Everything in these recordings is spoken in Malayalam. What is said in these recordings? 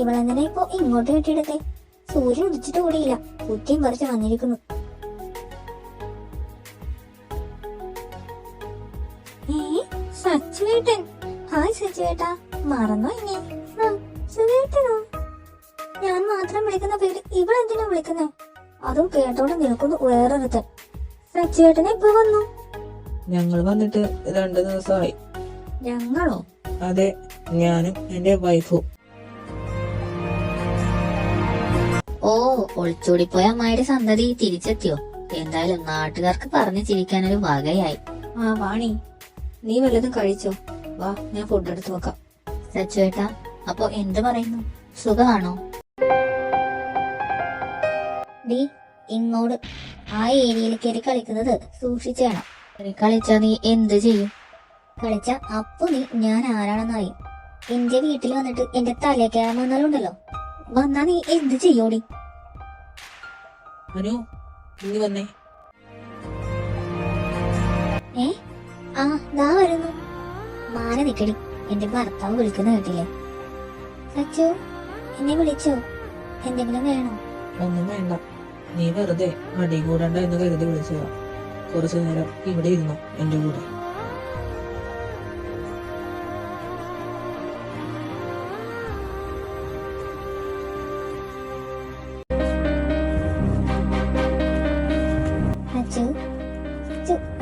ഇവളെന്തിനാ ഇപ്പൊ ഇങ്ങോട്ട് കെട്ടിയെടുത്തേ? സൂര്യൻ ഉദിച്ചിട്ട് കൂടിയില്ല, കുറ്റിയും പറിച്ച് വന്നിരിക്കുന്നു. സച്ചുവേട്ടൻ. ഹായ് സച്ചുവേട്ടാ, മറന്നോ ഇനി? സുവേട്ടനോ? ഞാൻ മാത്രം വിളിക്കുന്ന പേര് ഇവളെന്തിനാ വിളിക്കുന്നേ? അതും കേട്ടോണ്ട് നിൽക്കുന്നു വേറൊരുത്തൻ. സച്ചുവേട്ടനെ ഇപ്പൊ വന്നു? ഞങ്ങൾ വന്നിട്ട് 2 ദിവസമായി. ഞങ്ങളോ? അതെ, ഞാനും എന്റെ വൈഫും. ഓ, ഒളിച്ചോടിപ്പോയ അമ്മായിയുടെ സന്തതി തിരിച്ചെത്തിയോ? എന്തായാലും നാട്ടുകാർക്ക് പറഞ്ഞു ചിരിക്കാനൊരു വകയായി. ആ വാണി, നീ വല്ലതും കഴിച്ചോ? വാ, ഞാൻ ഫുഡ് എടുത്ത് വെക്കാം. സച്ചുവേട്ടാ, അപ്പൊ എന്ത് പറയുന്നു? സുഖമാണോ? ഡി, ഇങ്ങോട്ട് ആ ഏരിയയിൽ കയറി കളിക്കുന്നത് സൂക്ഷിച്ചേണം. കളിച്ചാ നീ എന്ത് ചെയ്യും? കളിച്ച അപ്പൊ നീ ഞാൻ ആരാണെന്നായി. എന്റെ വീട്ടിൽ വന്നിട്ട് എന്റെ തലേ കയറാൻ വന്നാലുണ്ടല്ലോ, വന്നാ നീ എന്ത് ചെയ്യോടി? അനു, ഇനി വന്നേ. ആ, ദാ വരുന്നു. മാന നിക്കടി, എന്റെ ഭർത്താവ് വിളിക്കുന്ന കേട്ടില്ലേ? സച്ചു, എന്നെ വിളിച്ചോ? എന്തെങ്കിലും വേണോ? ഒന്നും വേണ്ട, നീ വെറുതെ അടി കൂടണ്ട എന്ന് കരുതി വിളിച്ചതാ. കുറച്ചു നേരം ഇവിടെ ഇരുന്നു എന്റെ കൂടെ.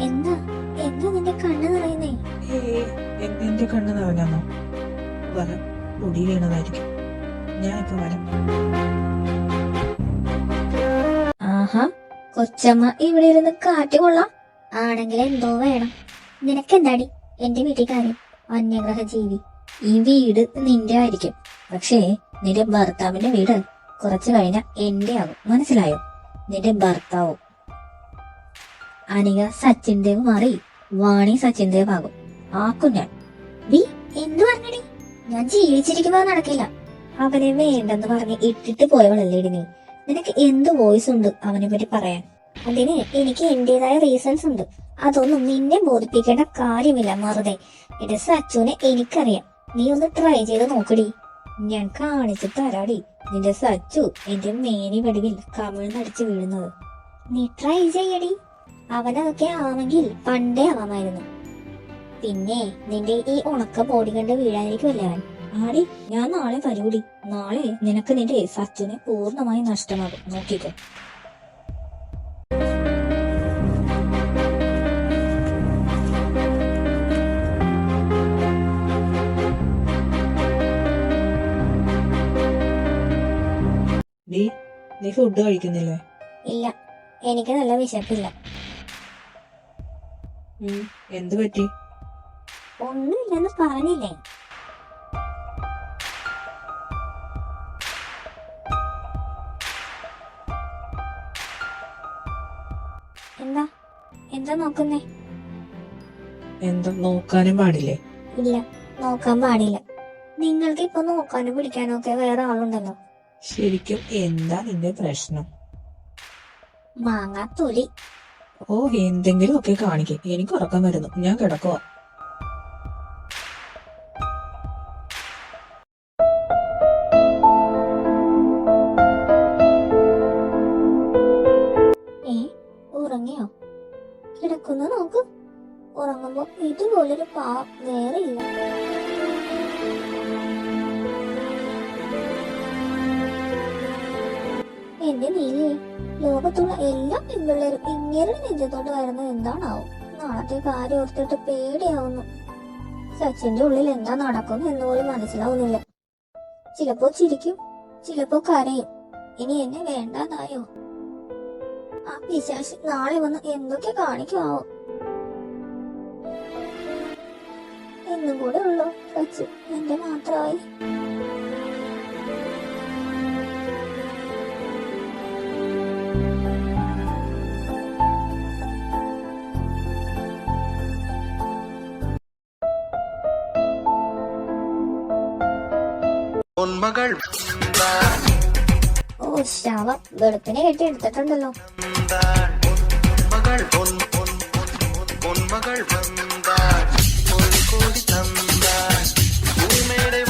എന്താ എന്താ നിന്റെ കണ്ണ് നിറയുന്നേ? എന്റെ കണ്ണ് നിറഞ്ഞോ? വരം പൊടി വീണതായിരിക്കും. ഞാൻ ഇപ്പൊ വരാം. ആഹാ, കൊച്ചമ്മ ഇവിടെ ഇരുന്ന് കാറ്റ് കൊള്ളാം. ആണെങ്കിൽ എന്തോ വേണം. നിനക്കെന്താടി എന്റെ വീട്ടിൽ കാര്യം? അന്യഗ്രഹ ജീവി. ഈ വീട് നിന്റെ ആയിരിക്കും, പക്ഷേ നിന്റെ ഭർത്താവിന്റെ വീട് കുറച്ചു കഴിഞ്ഞാൽ എന്റെ ആകും. മനസ്സിലായോ? നിന്റെ ഭർത്താവും. അനിക സച്ചിൻ ദേവ് മാറി വാണി സച്ചിൻ ദേവ് ആകും. ആക്കും ഞാൻ. നീ എന്തു പറഞ്ഞടി? ഞാൻ ജീവിച്ചിരിക്കുമ്പോ നടക്കില്ല. അവനെ വേണ്ടെന്ന് പറഞ്ഞ് ഇട്ടിട്ട് പോയവളല്ലേടി നീ. നിനക്ക് എന്ത് വോയിസ് ഉണ്ട് അവനെ പറ്റി പറയാൻ? അതിന് എനിക്ക് എന്റേതായ റീസൺസ് ഉണ്ട്. അതൊന്നും നിന്നെ ബോധിപ്പിക്കേണ്ട കാര്യമില്ല. മറുതെ ഇത് സച്ചുവിനെ എനിക്കറിയാം. നീ ഒന്ന് ട്രൈ ചെയ്ത് നോക്കടി. ഞാൻ കാണിച്ചു തരാടി നിന്റെ സച്ചു എന്റെ മേനി വടിവിൽ കമിഴ്ന്നടിച്ച് വീഴുന്നത്. നീ ട്രൈ ചെയ്യടി. അവനതൊക്കെ ആവാമെങ്കിൽ പണ്ടേ ആവാമായിരുന്നു. പിന്നെ നിന്റെ ഈ ഉണക്ക ബോഡി കണ്ട് വീഴാതിരിക്കുമല്ലേ അവൻ. ആടി, ഞാൻ നാളെ വരൂടി. നാളെ നിനക്ക് നിന്റെ സച്ചുനെ പൂർണ്ണമായി നഷ്ടമാകും. നോക്കിക്കോ. നീ ഫുഡ് കഴിക്കുന്നില്ലേ? ഇല്ല, എനിക്ക് നല്ല വിശപ്പില്ല. എന്ത് പറ്റി? ഒന്നുമില്ലെന്ന് പറഞ്ഞില്ലേ? എന്താ എന്താ നോക്കുന്നേ? എന്താ നോക്കാനും പാടില്ലേ? ഇല്ല, നോക്കാൻ പാടില്ല. നിങ്ങൾക്ക് ഇപ്പൊ നോക്കാനും പിടിക്കാനും ഒക്കെ വേറെ ആളുണ്ടല്ലോ. ശരിക്കും എന്താ നിന്റെ പ്രശ്നം? മാങ്ങാത്തൊലി. ഓ, എന്തെങ്കിലും ഒക്കെ കാണിക്കേ. എനിക്ക് ഉറക്കം വരുന്നു, ഞാൻ കിടക്കുവാ. ഉറങ്ങിയോ? കിടക്കുന്ന നോക്ക്. ഉറങ്ങുമ്പോ ഇതുപോലൊരു പാവം വേറെ ഇല്ല. എന്റെ നീലേ, ലോകത്തുള്ള എല്ലാ പെൺപിള്ളേരും ഇങ്ങനെ നെഞ്ചത്തോട്ട് വരുന്നത് എന്താണാവും? നാളത്തെ കാര്യം ഓർത്തിട്ട് പേടിയാവുന്നു. സച്ചിന്റെ ഉള്ളിൽ എന്താ നടക്കും എന്ന് പോലും മനസ്സിലാവുന്നില്ല. ചിലപ്പോ ചിരിക്കും, ചിലപ്പോ കരയും. ഇനി എന്നെ വേണ്ടാതായോ? ആ പിശാച് നാളെ വന്ന് എന്തൊക്കെ കാണിക്കുമാവോ? എന്നും കൂടെ ഉള്ളോ സച്ചു എന്റെ മാത്രമായി? ഓ ശവം, വെളുപ്പിനെ കെട്ടി എടുത്തിട്ടുണ്ടല്ലോ.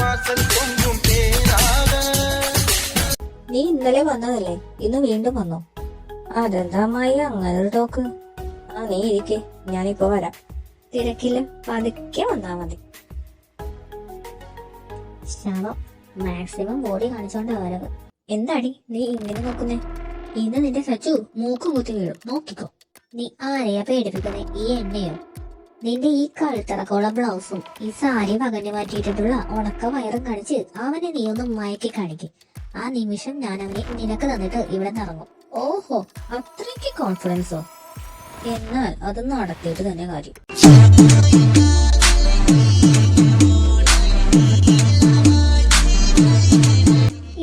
வாசல் பொங்கும் தேனாக ഇന്നലെ വന്നതല്ലേ, ഇന്ന് വീണ്ടും വന്നോ? അതെന്താ അമ്മായി അങ്ങനെ ഒരു ടോക്ക്? ആ നീ ഇരിക്കെ, ഞാനിപ്പോ വരാം. തിരക്കില്ല, പതുക്കെ വന്നാ മതി. ശവം മാക്സിമം ബോഡി കാണിച്ചോണ്ടാ വരവ്. എന്താടി നീ ഇങ്ങനെ നോക്കുന്നേ? ഇന്ന് നിന്റെ സച്ചു മൂക്ക് കുത്തി വീഴും, നോക്കിക്കോ. നീ ആരെയാ പേടിപ്പിക്കുന്നേ? ഈ എന്നെയോ? നിന്റെ ഈ കഴുത്തിറക്കമുള്ള ബ്ലൗസും ഈ സാരി പകഞ്ഞു മാറ്റിയിട്ടുള്ള ഉണക്ക വയറും കാണിച്ച് അവനെ നീ ഒന്ന് മയക്കി കാണിക്കും. ആ നിമിഷം ഞാൻ അവനെ നിനക്ക് തന്നിട്ട് ഇവിടെ നിറങ്ങും. ഓഹോ, അത്രയ്ക്ക് കോൺഫിഡൻസോ? എന്നാൽ അത് നടത്തിയിട്ട് തന്നെ കാര്യം.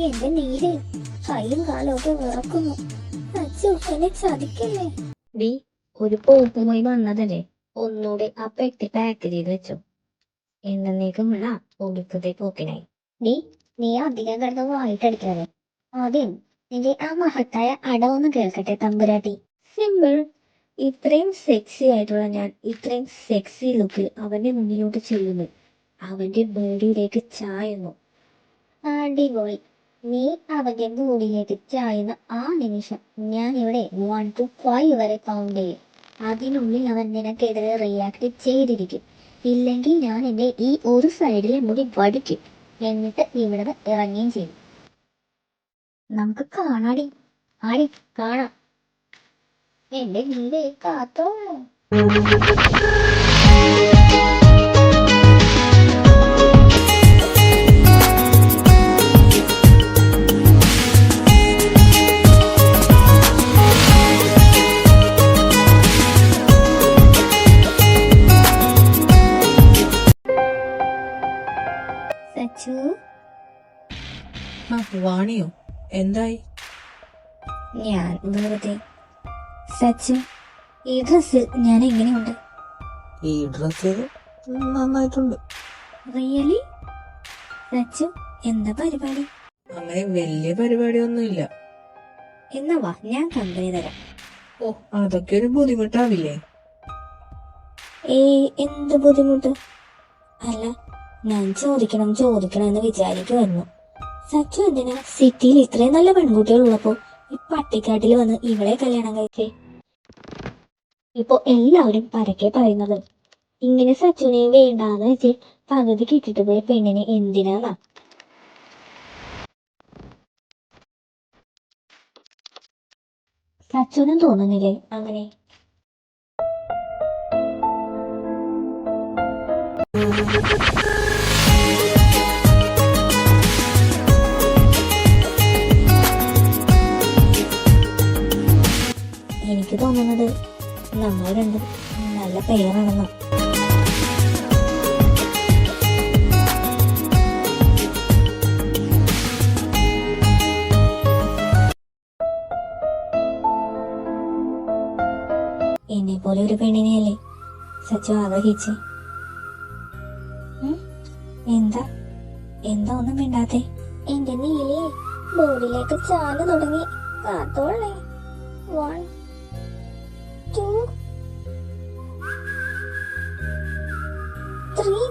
എന്റെ നീര് കൈയും കാലും ഒക്കെ വിറക്കുന്നു. സച്ചു എന്നെ ചതിക്കല്ലേ? ഡി, ഒരു പോപ്പുമായി വന്നതല്ലേ, ഒന്നുകൂടെ ആ പെട്ടി പാക്ക് ചെയ്ത് വെച്ചോ. എന്നേക്കുമുള്ള ഒടുക്കത്തെ പോക്കിനായി. നീ അധികം കിടന്ന് വായിട്ടടിക്കാതെ. ആദ്യം നിന്റെ ആ മഹത്തായ അടവൊന്ന് കേൾക്കട്ടെ തമ്പുരാട്ടി. സിമ്പിൾ. ഇത്രയും സെക്സി ആയിട്ടുള്ള ഞാൻ ഇത്രയും സെക്സി ലുക്കിൽ അവന്റെ മുന്നിലോട്ട് ചെല്ലുന്നു, അവന്റെ ബോഡിയിലേക്ക് ചായുന്നു. അടിപൊളി. നീ അവന്റെ ബോഡിയിലേക്ക് ചായുന്ന ആ നിമിഷം ഞാൻ ഇവിടെ 1 to 5 വരെ കൗണ്ട് ചെയ്യും. അതിനുള്ളിൽ അവൻ നിനക്കെതിരെ റിയാക്ട് ചെയ്തിരിക്കും. ഇല്ലെങ്കിൽ ഞാൻ എന്റെ ഈ ഒരു സൈഡിലെ മുടി വടിക്കും, എന്നിട്ട് ഇവിടെ ഇറങ്ങുകയും ചെയ്യും. നമുക്ക് കാണാടി, ആടി കാണാം. എന്റെ നീരെ കാത്തോ. സച്ചു, ആ വാണിയോ, എന്തായി? ഞാൻ വെറുതെ. സച്ചു, ഈ ഡ്രസ്സിൽ ഞാൻ എങ്ങനെയുണ്ട്? ഈ ഡ്രസ് നന്നായിട്ടുണ്ട്. റിയലി? സച്ചു, എന്താ പരിപാടി? അങ്ങനെ വലിയ പരിപാടിയൊന്നുമില്ല. എന്നാ വാ, ഞാൻ കമ്പനി തരാം. ഓ, അതൊക്കെ ഒരു ബുദ്ധിമുട്ടാവില്ലേ? എന്ത് ബുദ്ധിമുട്ട്? അല്ല, ഞാൻ ചോദിക്കണം എന്ന് വിചാരിക്കുമായിരുന്നു. സച്ചു എന്തിനാ സിറ്റിയിൽ ഇത്രയും നല്ല പെൺകുട്ടികൾ ഉള്ളപ്പോ ഈ പട്ടിക്കാട്ടിൽ വന്ന് ഇവളെ കല്യാണം കഴിച്ചേ? ഇപ്പൊ എല്ലാവരും പരക്കെ പറയുന്നത് ഇങ്ങനെ സച്ചുനെ വേണ്ടാന്ന് വെച്ച് പകുതി കിട്ടിട്ട് പോയ പെണ്ണിനെ എന്തിനാന്നാ. സച്ചുനും തോന്നുന്നില്ലേ അങ്ങനെ? എനിക്ക് തോന്നുന്നത് നമ്മൾ രണ്ടും നല്ല പെയറാണെന്നാ. എന്നെ പോലെ ഒരു പെണ്ണിനെയല്ലേ സച്ചു ആഗ്രഹിച്ചേ? എന്താ എന്താ ഒന്നും മിണ്ടാത്തെ? എന്റെ നീലേ ബോഡിയിലേക്ക് ചാല് തുടങ്ങി. കാത്തോളേ. 1 2 3.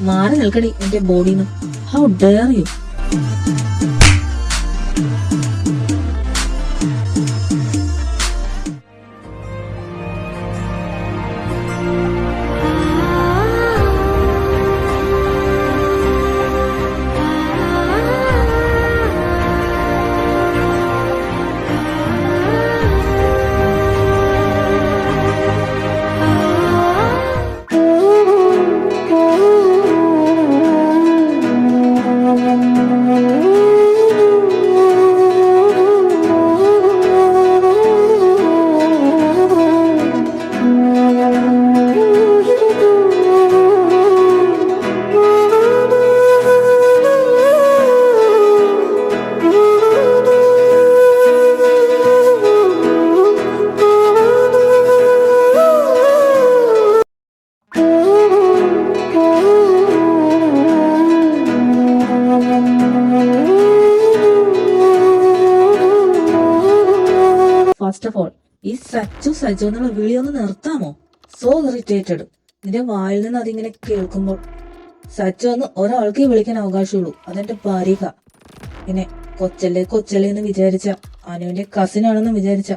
മാറി നിൽക്കടി എന്റെ ബോഡിന്ന്. How dare you? First of all ഈ സച്ചു എന്നുള്ള വിളി ഒന്ന് നിർത്താമോ? So irritated. നിന്റെ വായിൽ നിന്ന് അതിങ്ങനെ കേൾക്കുമ്പോൾ സച്ചു എന്ന് ഒരാൾക്ക് വിളിക്കാൻ അവകാശമുള്ളൂ, അതെന്റെ ഭാര്യക. പിന്നെ കൊച്ചല്ലേ കൊച്ചല്ലേ എന്ന് വിചാരിച്ച, അനുവിന്റെ കസിനാണെന്ന് വിചാരിച്ച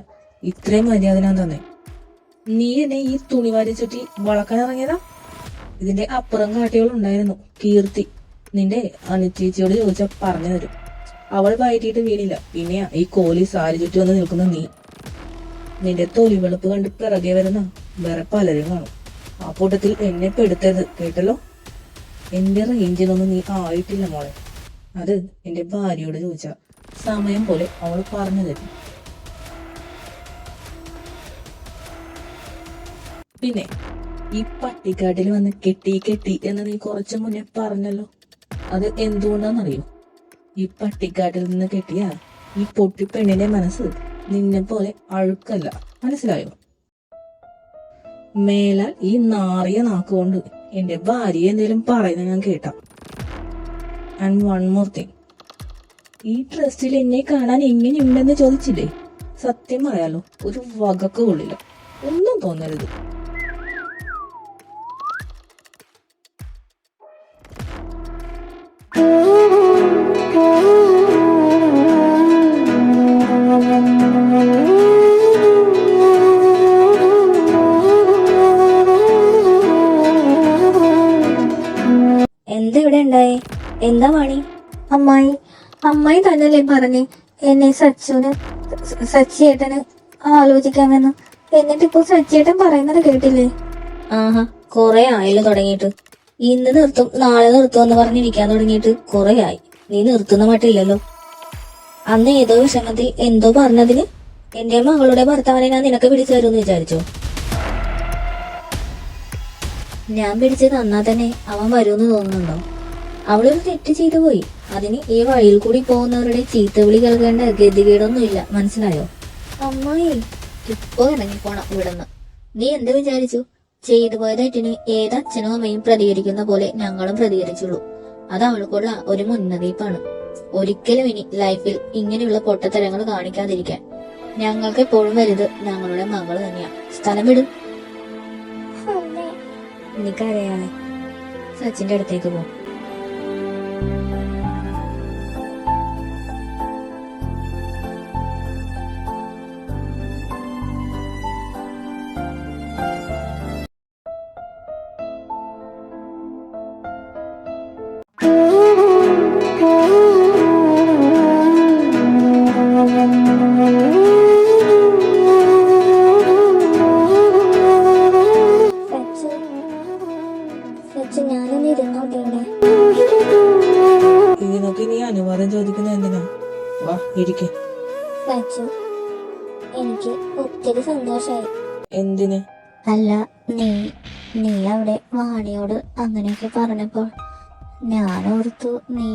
ഇത്രയും മര്യാദ ഞാൻ തന്നെ. നീ എന്നെ ഈ തുണിവാരി ചുറ്റി വളക്കാൻ ഇറങ്ങിയതാ? ഇതിന്റെ അപ്പുറം കാട്ടികളുണ്ടായിരുന്നു. കീർത്തി നിന്റെ അനുചേച്ചിയോട് ചോദിച്ചാൽ പറഞ്ഞു തരും. അവൾ വയറ്റിയിട്ട് വീണില്ല, പിന്നെയാ ഈ കോലി സാരി ചുറ്റി വന്ന് നിൽക്കുന്ന നീ. നിന്റെ തൊലി വെളുപ്പ് കണ്ട് പിറകെ വരുന്ന വേറെ പലരും കാണും. ആ കൂട്ടത്തിൽ എന്നെ പെടുത്തരുത്, കേട്ടല്ലോ. എന്റെ റേഞ്ചിനൊന്നും നീ ആയിട്ടില്ല മോളെ. അത് എന്റെ ഭാര്യയോട് ചോദിച്ച സമയം പോലെ അവൾ പറഞ്ഞു തരും. പിന്നെ ഈ പട്ടിക്കാട്ടിൽ വന്ന് കെട്ടി എന്ന് നീ കുറച്ചു മുന്നേ പറഞ്ഞല്ലോ, അത് എന്തുകൊണ്ടാന്നറിയോ? ഈ പട്ടിക്കാട്ടിൽ നിന്ന് കെട്ടിയ ഈ പൊട്ടി പെണ്ണിന്റെ മനസ്സ് നിന്നെ പോലെ അഴുക്കല്ല, മനസ്സിലായോ? മേലാൽ ഈ നാറിയ നാക്കുകൊണ്ട് എന്റെ ഭാര്യ എന്തേലും പറയുന്നത് ഞാൻ കേട്ടാ. ആൻഡ് വൺ മോർ തിങ്, ഈ ഡ്രസ്സിൽ എന്നെ കാണാൻ എങ്ങനെയുണ്ടെന്ന് ചോദിച്ചില്ലേ? സത്യം പറയാലോ, ഒരു വകക്ക് കൊള്ളില്ല, ഒന്നും തോന്നരുത്. എന്താ ഇവിടെ ഉണ്ടായേ? എന്താ പണി? അമ്മായി തന്നല്ലേ പറഞ്ഞേ എന്നെ സച്ചിയേട്ടന് ആലോചിക്കാമെന്ന്. എന്നിട്ടിപ്പോ സച്ചിയേട്ടൻ പറയുന്നത് കേട്ടില്ലേ? ആഹാ, കൊറേ ആയല്ലോ തുടങ്ങിയിട്ട്. ഇന്ന് നിർത്തും നാളെ നിർത്തും എന്ന് പറഞ്ഞിരിക്കാൻ തുടങ്ങിയിട്ട് കൊറേ ആയി. നീ നിർത്തുന്ന മട്ടില്ലല്ലോ. അന്ന് ഏതോ വിഷമത്തിൽ എന്തോ പറഞ്ഞതിന് എന്റെ മകളുടെ ഭർത്താവിനെ ഞാൻ നിനക്ക് പിടിച്ചു തരുമെന്ന് വിചാരിച്ചോ? ഞാൻ പിടിച്ച് തന്നാ തന്നെ അവൻ വരുമെന്ന് തോന്നുന്നുണ്ടോ? അവളൊരു തെറ്റ് ചെയ്തു പോയി. അതിന് ഈ വഴിയിൽ കൂടി പോകുന്നവരുടെ ചീത്തവിളി കേൾക്കേണ്ട ഗതികേടൊന്നുമില്ല, മനസ്സിലായോ? അമ്മായി ഇപ്പൊ ഇറങ്ങിപ്പോണം ഇവിടുന്ന്. നീ എന്ത് വിചാരിച്ചു? ചെയ്തു പോയ തെറ്റിന് ഏത് അച്ഛനും അമ്മയും പ്രതികരിക്കുന്ന പോലെ ഞങ്ങളും പ്രതികരിച്ചുള്ളൂ. അത് അവൾക്കുള്ള ഒരു മുന്നറിയിപ്പാണ്. ഒരിക്കലും ഇനി ലൈഫിൽ ഇങ്ങനെയുള്ള പൊട്ടത്തരങ്ങൾ കാണിക്കാതിരിക്കാൻ. ഞങ്ങൾക്ക് എപ്പോഴും വലുത് ഞങ്ങളുടെ മകള് തന്നെയാ. സ്ഥലം വിടും. അമ്മേ. എനിക്കറിയാതെ സച്ചിന്റെ അടുത്തേക്ക് പോ. സച്ചു ഞാനൊന്ന് ഇരുന്നോട്ടെ. ഇതിനൊക്കെ നീ അനുവാദം ചോദിക്കുന്നത് എന്തിനാ? വാ ഇരിക്കെ. സച്ചു എനിക്ക് ഒത്തിരി സന്തോഷായി. എന്തിന്? അല്ല, നീ അവിടെ വാണിയോട് അങ്ങനെയൊക്കെ പറഞ്ഞപ്പോൾ ഞാൻ ഓർത്തു നീ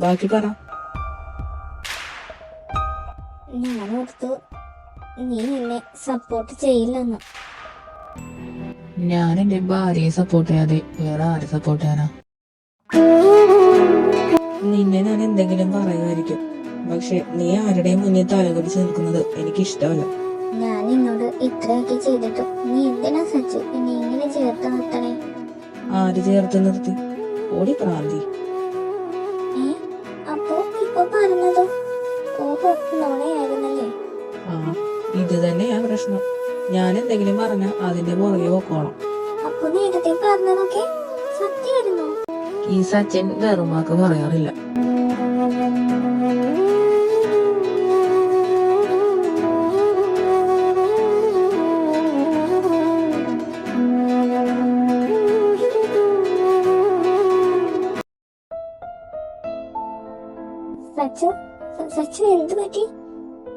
ബാക്കി പറ. നീ എന്നെ സപ്പോർട്ട് ചെയ്യില്ലെന്ന്. ഞാൻ എന്റെ ഭാര്യയെ സപ്പോർട്ട് ചെയ്യാതെ വേറെ ആരെ സപ്പോർട്ട് ചെയ്യാനാ? നിന്നെ ഞാൻ എന്തെങ്കിലും പറയുമായിരിക്കും, പക്ഷെ നീ ആരുടെയും മുന്നിൽ തലകുടിച്ച് നിൽക്കുന്നത് എനിക്ക് ഇഷ്ടമല്ല. ഞാൻ നിന്നോട് ഇത്രയൊക്കെ ചെയ്തിട്ടും നീ എന്തിനാ സച്ചു എന്നെ ഇങ്ങനെ ചേർത്ത് നിർത്തണേ? ആര് ചേർത്ത് നിർത്തി? ഓടി പ്രാന്തി. അപ്പോ ഇപ്പൊ പറഞ്ഞതോ? ഓഹോ, നോണയായിരുന്നല്ലേ? ആ, ഇത് തന്നെയാ പ്രശ്നം. ഞാൻ എന്തെങ്കിലും പറഞ്ഞാ അതിന്റെ പുറകെ പൊക്കോണം. അപ്പൊ നേരത്തെ പറഞ്ഞതൊക്കെ സത്യമായിരുന്നോ? ഈ സച്ചിൻ വെറുമാക്ക് പറയാറില്ല. സച്ചു എന്ത് പറ്റി?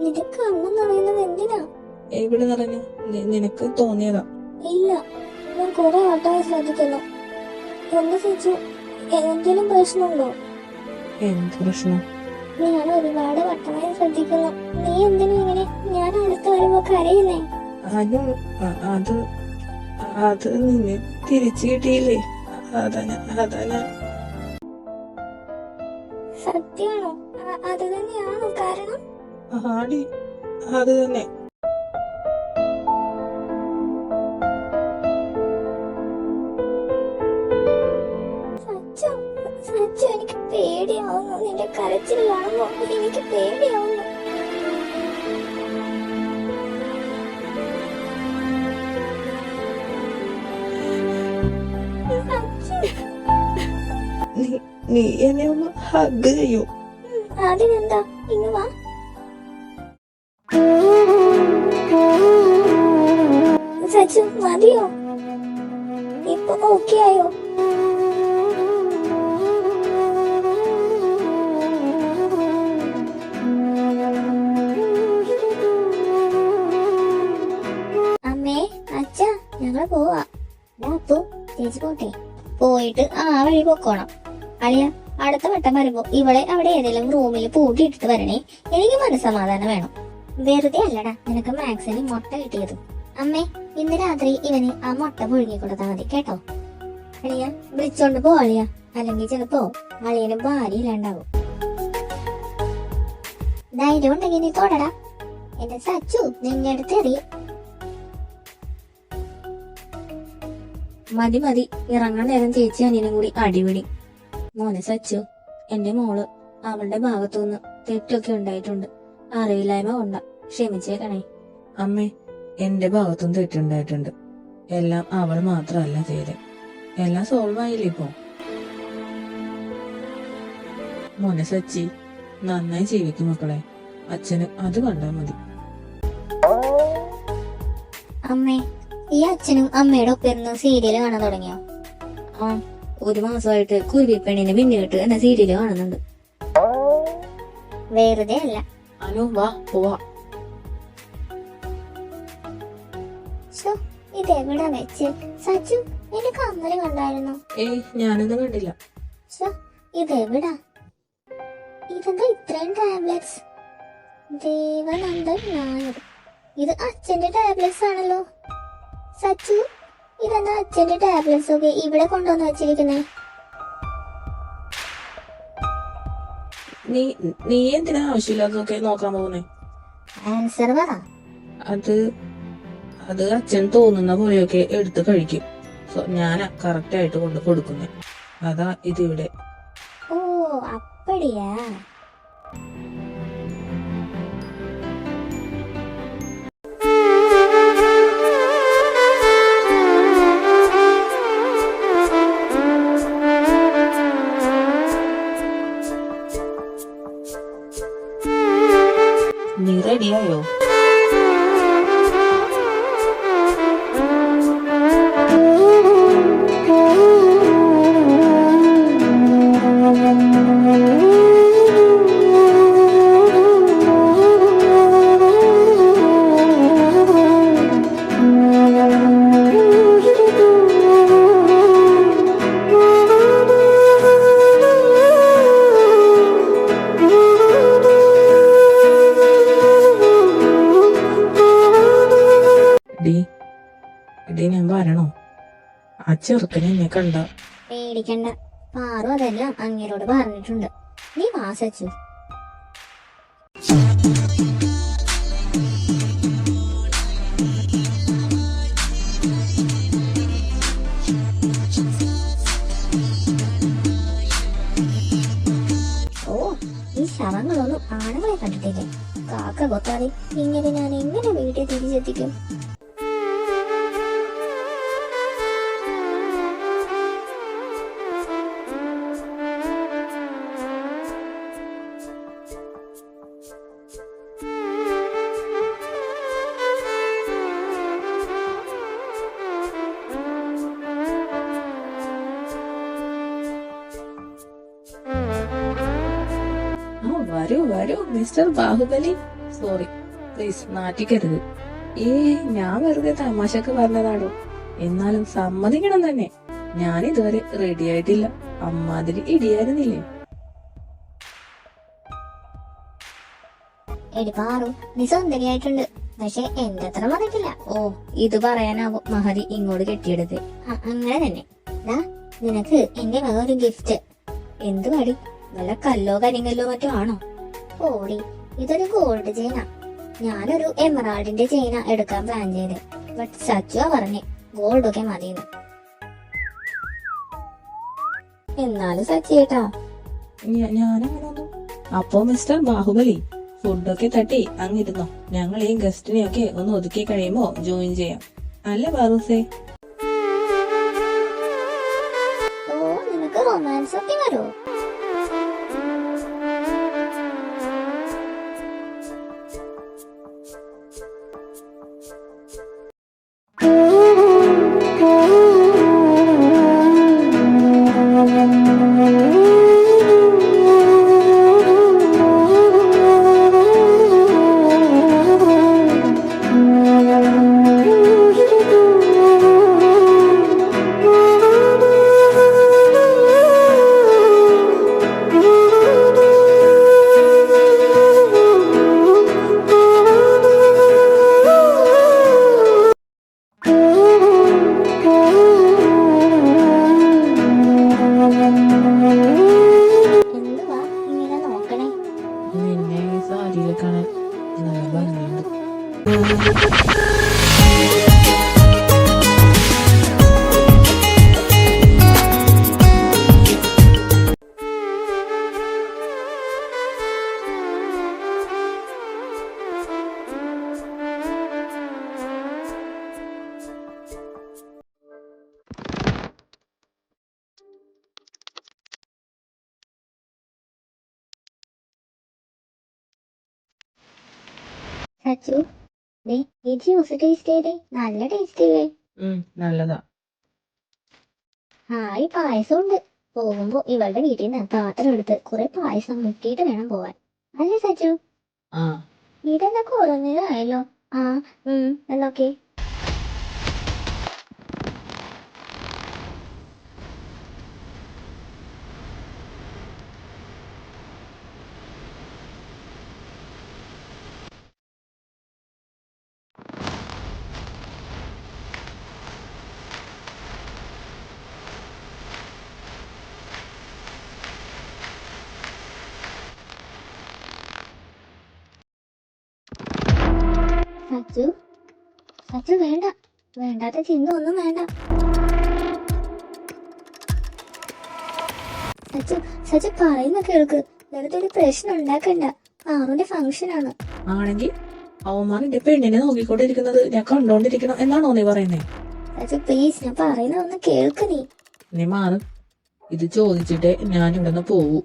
നിന്റെ കണ്ണ് നിറയുന്നത് എന്തിനാ? എവിടെ നിറഞ്ഞു? നിനക്ക് തോന്നിയതാ? ഇല്ല, ഞാൻ കുറെ വട്ടമായി ശ്രദ്ധിക്കുന്നു. എന്താ സച്ചു, എന്തെങ്കിലും പ്രശ്നമുണ്ടോ? എന്ത് പ്രശ്നം? ഞാൻ ഒരുപാട് വട്ടമായി ശ്രദ്ധിക്കുന്നു. നീ എന്തിനാ ഇങ്ങനെ ഞാൻ അടുത്ത് വരുമ്പോ കരയുന്നേ? അത് നിന്നെ തിരിച്ചു കിട്ടിയില്ലേ, അതാ ഞാൻ. സത്യമാണോ? അത് തന്നെയാണോ കാരണം? ആടി, അത് തന്നെ. അച്ഛന് കാണുമ്പോ എനിക്ക് പേടിയാവുന്നു. നീ എന്നെ ഒന്ന് ഹഗ് ചെയ്യോ? അതിനെന്താ, ഇങ്ങ് വാ. സച്ചു മതിയോ? ഇപ്പൊ ഓക്കെ ആയോ? അമ്മേ, അച്ഛാ, ഞങ്ങള് പോവാ. അപ്പു ചേച്ചി പോട്ടെ. പോയിട്ട് ആ വഴി പൊക്കോണം. അളിയ, അടുത്ത വട്ടം വരുമ്പോ ഇവളെ അവിടെ ഏതെങ്കിലും റൂമിൽ പൂട്ടിയിട്ടിട്ട് വരണേ. എനിക്ക് മനസ്സമാധാനം വേണം. വെറുതെ അല്ലടാ നിനക്ക് മാക്സിന് മുട്ട കിട്ടിയത്. അമ്മേ, ഇന്ന് രാത്രി ഇവന് ആ മുട്ട പുഴുങ്ങി കൊടുത്താൽ മതി കേട്ടോ. അളിയ, വിളിച്ചോണ്ട് പോ അളിയ, അല്ലെങ്കിൽ ചിലപ്പോ അളിയന് ഭാര്യ ഇല്ലാണ്ടാവും. ധൈര്യം ഉണ്ടെങ്കിൽ നീ തൊടടാ. എന്റെ സച്ചു നിന്നെ അടുത്ത് എറിയ. മതി മതി, ഇറങ്ങാൻ നേരം ചേച്ചി അനിയനും കൂടി അടിപിടി. മോനെ സച്ചു, എന്റെ മോള് അവളുടെ ഭാഗത്തുനിന്ന് തെറ്റൊക്കെ ഉണ്ടായിട്ടുണ്ട്. അറിവില്ലായ്മ കൊണ്ട, ക്ഷമിച്ചേക്കണേ. അമ്മേ, എന്റെ ഭാഗത്തും തെറ്റുണ്ടായിട്ടുണ്ട്. എല്ലാം അവൾ മാത്രമല്ല ചെയ്തേ. എല്ലാം സോൾവ് ആയില്ലേ ഇപ്പോ? മോനെ സച്ചി, നന്നായി ജീവിക്കും മക്കളെ. അച്ഛന് അത് കണ്ടാ മതി. അമ്മേ, ഈ അച്ഛനും അമ്മയുടെ ഒപ്പം ഇരുന്ന് സീരിയല് കാണാൻ തുടങ്ങിയോ? ആ, 1 മാസമായിട്ട് കുരുവിപ്പെണ്ണിന് പിന്നിട്ട് എന്ന സീരിയല് കാണുന്നുണ്ട്. വെറുതെ അല്ല. അനു വാ പോവാ. ഇതെവിടാ വെച്ച്? സച്ചു, എന്റെ കമ്മല് കണ്ടായിരുന്നു. ഏയ്, ഞാനൊന്നും കണ്ടില്ല. ഇതെവിടാ? ഇതെന്താ ഇത്രയും ടാബ്ലറ്റ്സ്? ദേവനന്ദൻ നായർ. ഇത് അച്ഛന്റെ ടാബ്ലറ്റ്സ് ആണല്ലോ. സച്ചു, ഇതെന്താ അച്ഛന്റെ ടാബ്ലറ്റ്സ് ഒക്കെ ഇവിടെ കൊണ്ടുവന്ന് വെച്ചിരിക്കുന്നേ? നീ എന്തിനാ ആവശ്യമില്ലാത്തതൊക്കെ നോക്കാൻ പോകുന്നേ? ആൻസർ പറ. അത് അച്ഛൻ തോന്നുന്ന പോലെയൊക്കെ എടുത്ത് കഴിക്കും. ഞാൻ കറക്റ്റ് ആയിട്ട് കൊണ്ട് കൊടുക്കുന്നേ. അതാ ഇതിവിടെ. ഓ, അപ്പടിയാ. നീ റെഡിയായോ? ഡി ഞാൻ വരണോ? ആ ചെറുക്കനെ എന്നെ കണ്ട. പേടിക്കണ്ട, പാറു അതെല്ലാം അങ്ങേരോട് പറഞ്ഞിട്ടുണ്ട്. നീ വാ സച്ചു. ഓ, ഈ ശവങ്ങളൊന്നും ആണുങ്ങളെ കണ്ടിട്ടില്ല. കാക്ക കൊത്താതെ ഇങ്ങനെ ഞാൻ എങ്ങനെ വീട്ടിൽ തിരിച്ചെത്തിക്കും? വരൂ വരൂ മിസ്റ്റർ ബാഹുബലി. സോറി, പ്ലീസ് നാറ്റിക്കരുത്. ഞാൻ വെറുതെ തമാശക്ക് പറഞ്ഞതാണോ? എന്നാലും സമ്മതിക്കണം തന്നെ, ഞാൻ ഇതുവരെ റെഡി ആയിട്ടില്ല. അമ്മാതിരി ഇടിയായിരുന്നില്ലേ? എടി പാറു, നീ സുന്ദരിയായിട്ടുണ്ട്. പക്ഷെ എന്റെ അത്ര വന്നിട്ടില്ല. ഓ, ഇത് പറയാനാവും മഹതി ഇങ്ങോട്ട് കെട്ടിയെടുത്ത്. അങ്ങനെ തന്നെ. നിനക്ക് എന്റെ വക ഒരു ഗിഫ്റ്റ്. എന്ത് പടി? വല്ല കല്ലോ കരിങ്കല്ലോ മറ്റോ ആണോ? ഓടി, ഇതൊരു ഗോൾഡ് ചെയിനാ. ഞാനൊരു എമറാൾഡിന്റെ ചെയിനാ എടുക്കാൻ പ്ലാൻ ചെയ്ത്. ബട്ട് സച്ചുവാ പറഞ്ഞേ ഗോൾഡ് ഒക്കെ മതിയെന്ന്. എന്നാലും സച്ചേട്ടാ, ഞാനങ്ങനൊന്നും അപ്പോ മിസ്റ്റർ ബാഹുബലി ഫുഡൊക്കെ തട്ടി അങ്ങിരുന്നോ. ഞങ്ങൾ ഈ ഗസ്റ്റിനെയൊക്കെ ഒന്ന് ഒതുക്കി കഴിയുമ്പോ ജോയിൻ ചെയ്യാം. അല്ലേ ബാറൂസേ? ഓ, നിനക്ക് റൊമാൻസ് ഒക്കെ വരോ? എന്തുവാ ഇങ്ങനെ നോക്കണേ? നിന്നെ ഈ സാരിയിൽ കാണാൻ നല്ല ഭംഗിയുണ്ട്. സച്ചു, ദേ ഈ ജ്യൂസ് ടേസ്റ്റ് ചെയ്തേ, നല്ല ടേസ്റ്റ് ഇല്ലേ? നല്ലതാ. ഹായ്, പായസം ഉണ്ട്. പോകുമ്പോ ഇവളുടെ വീട്ടിൽ നിന്ന് പാത്രം എടുത്ത് കുറെ പായസം മുക്കിയിട്ട് വേണം പോവാൻ. അല്ലേ സച്ചു? ആ ഇതെന്നൊക്കെ ഓരോന്നിലായല്ലോ. ആ എന്നൊക്കെ. സച്ചു, സച്ചു വേണ്ട, വേണ്ടാത്ത ചിന്ത ഒന്നും വേണ്ട. സച്ചു, സച്ചു പറയുന്ന കേൾക്ക്. വെറുതെ ഒരു പ്രശ്നം ഉണ്ടാക്കണ്ട. ആറുന്റെ ഫംഗ്ഷനാണ്. ആണെങ്കിൽ അവന്മാരുടെ പെണ്ണിനെ നോക്കിക്കൊണ്ടിരിക്കുന്നത് ഞാൻ കണ്ടോണ്ടിരിക്കണം എന്നാണോ നീ പറയുന്നേ? സച്ചു പ്ലീസ്, ഞാൻ പറയുന്ന ഒന്ന് കേൾക്ക് നീ. നീ മാറ്. ഇത് ചോദിച്ചിട്ടേ ഞാൻ ഇവിടുന്ന് പോവൂ.